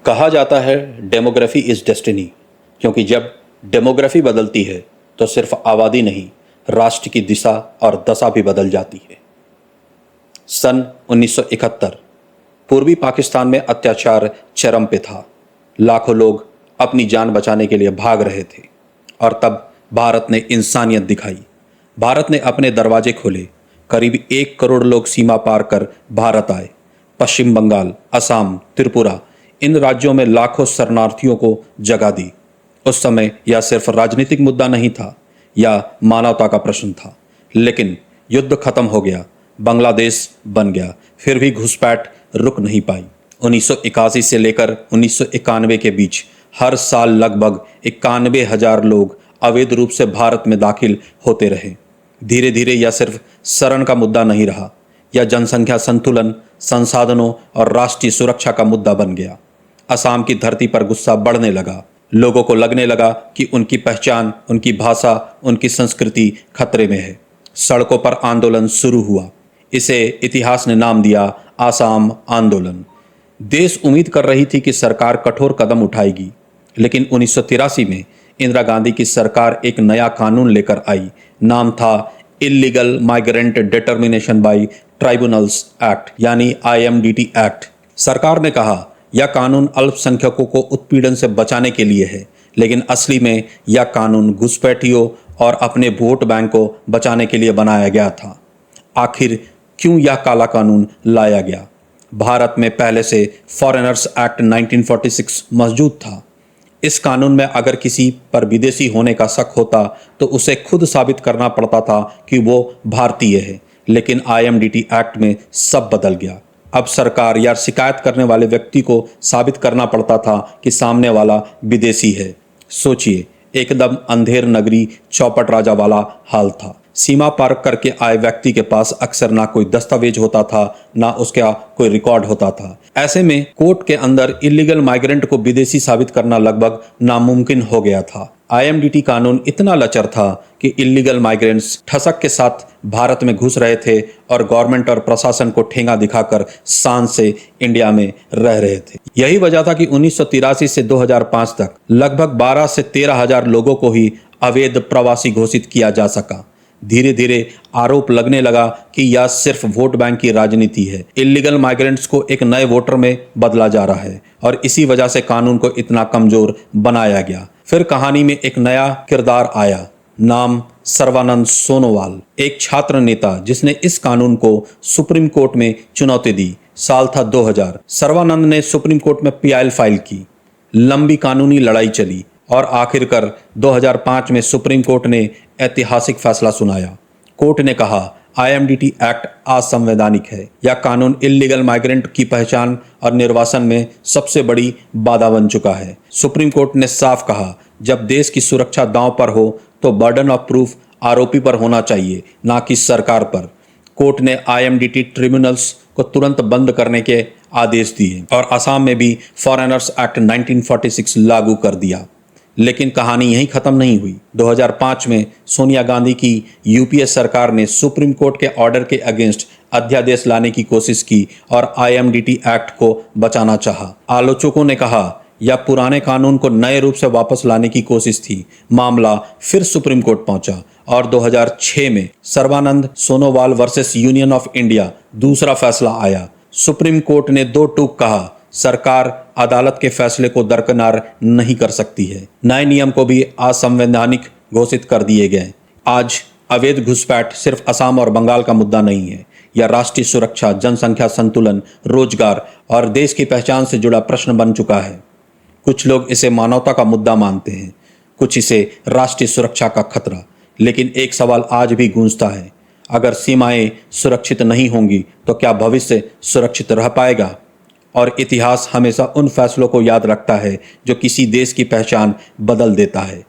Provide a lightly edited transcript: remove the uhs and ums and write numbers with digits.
कहा जाता है डेमोग्राफी इज डेस्टिनी, क्योंकि जब डेमोग्राफी बदलती है तो सिर्फ आबादी नहीं, राष्ट्र की दिशा और दशा भी बदल जाती है। सन 1971 पूर्वी पाकिस्तान में अत्याचार चरम पे था। लाखों लोग अपनी जान बचाने के लिए भाग रहे थे और तब भारत ने इंसानियत दिखाई। भारत ने अपने दरवाजे खोले। करीब 1 करोड़ लोग सीमा पार कर भारत आए। पश्चिम बंगाल, असम, त्रिपुरा, इन राज्यों में लाखों शरणार्थियों को जगह दी। उस समय यह सिर्फ राजनीतिक मुद्दा नहीं था, यह मानवता का प्रश्न था। लेकिन युद्ध खत्म हो गया, बांग्लादेश बन गया, फिर भी घुसपैठ रुक नहीं पाई। 1981 से लेकर 1991 के बीच हर साल लगभग 91,000 लोग अवैध रूप से भारत में दाखिल होते रहे। धीरे धीरे यह सिर्फ शरण का मुद्दा नहीं रहा, यह जनसंख्या संतुलन, संसाधनों और राष्ट्रीय सुरक्षा का मुद्दा बन गया। असम की धरती पर गुस्सा बढ़ने लगा। लोगों को लगने लगा कि उनकी पहचान, उनकी भाषा, उनकी संस्कृति खतरे में है। सड़कों पर आंदोलन शुरू हुआ। इसे इतिहास ने नाम दिया असम आंदोलन। देश उम्मीद कर रही थी कि सरकार कठोर कदम उठाएगी, लेकिन 1983 में इंदिरा गांधी की सरकार एक नया कानून लेकर आई। नाम था illegal migrant determination by tribunals act, यानी IMDT एक्ट। सरकार ने कहा यह कानून अल्पसंख्यकों को उत्पीड़न से बचाने के लिए है, लेकिन असली में यह कानून घुसपैठियों और अपने वोट बैंक को बचाने के लिए बनाया गया था। आखिर क्यों यह काला कानून लाया गया? भारत में पहले से फॉरेनर्स एक्ट 1946 मौजूद था। इस कानून में अगर किसी पर विदेशी होने का शक होता तो उसे खुद साबित करना पड़ता था कि वो भारतीय है। लेकिन IMDT एक्ट में सब बदल गया। अब सरकार या शिकायत करने वाले व्यक्ति को साबित करना पड़ता था कि सामने वाला विदेशी है। सोचिए, एकदम अंधेर नगरी चौपट राजा वाला हाल था। सीमा पार करके आए व्यक्ति के पास अक्सर ना कोई दस्तावेज होता था, ना उसका कोई रिकॉर्ड होता था। ऐसे में कोर्ट के अंदर इलीगल माइग्रेंट को विदेशी साबित करना लगभग नामुमकिन हो गया था। IMDT कानून इतना लचर था कि इलीगल माइग्रेंट्स ठसक के साथ भारत में घुस रहे थे और गवर्नमेंट और प्रशासन को ठेंगा दिखाकर शान से इंडिया में रह रहे थे। यही वजह था कि 1983 से 2005 तक लगभग 12 से 13 हजार लोगों को ही अवैध प्रवासी घोषित किया जा सका। धीरे धीरे आरोप लगने लगा कि यह सिर्फ वोट बैंक की राजनीति है। इलीगल माइग्रेंट्स को एक नए वोटर में बदला जा रहा है और इसी वजह से कानून को इतना कमजोर बनाया गया। फिर कहानी में एक नया किरदार आया, नाम सर्बानंद सोनोवाल, एक छात्र नेता जिसने इस कानून को सुप्रीम कोर्ट में चुनौती दी। साल था 2000। सर्बानंद ने सुप्रीम कोर्ट में PIL फाइल की। लंबी कानूनी लड़ाई चली और आखिरकार 2005 में सुप्रीम कोर्ट ने ऐतिहासिक फैसला सुनाया। कोर्ट ने कहा IMDT एक्ट असंवैधानिक है। यह कानून इल्लीगल माइग्रेंट की पहचान और निर्वासन में सबसे बड़ी बाधा बन चुका है। सुप्रीम कोर्ट ने साफ कहा, जब देश की सुरक्षा दांव पर हो तो बर्डन ऑफ प्रूफ आरोपी पर होना चाहिए, ना कि सरकार पर। कोर्ट ने IMDT ट्रिब्यूनल्स को तुरंत बंद करने के आदेश दिए और असम में भी फॉरेनर्स एक्ट 1946 लागू कर दिया। लेकिन कहानी यहीं खत्म नहीं हुई। 2005 में सोनिया गांधी की UPA सरकार ने सुप्रीम कोर्ट के ऑर्डर के अगेंस्ट अध्यादेश लाने की कोशिश की और IMDT एक्ट को बचाना चाहा। आलोचकों ने कहा यह पुराने कानून को नए रूप से वापस लाने की कोशिश थी। मामला फिर सुप्रीम कोर्ट पहुंचा और 2006 में Sarbananda Sonowal versus union of India दूसरा फैसला आया। सुप्रीम कोर्ट ने 2 टूक कहा, सरकार अदालत के फैसले को दरकिनार नहीं कर सकती है। नए नियम को भी असंवैधानिक घोषित कर दिए गए। आज अवैध घुसपैठ सिर्फ असम और बंगाल का मुद्दा नहीं है, यह राष्ट्रीय सुरक्षा, जनसंख्या संतुलन, रोजगार और देश की पहचान से जुड़ा प्रश्न बन चुका है। कुछ लोग इसे मानवता का मुद्दा मानते हैं, कुछ इसे राष्ट्रीय सुरक्षा का खतरा। लेकिन एक सवाल आज भी गूंजता है, अगर सीमाएं सुरक्षित नहीं होंगी तो क्या भविष्य सुरक्षित रह पाएगा? और इतिहास हमेशा उन फैसलों को याद रखता है जो किसी देश की पहचान बदल देता है।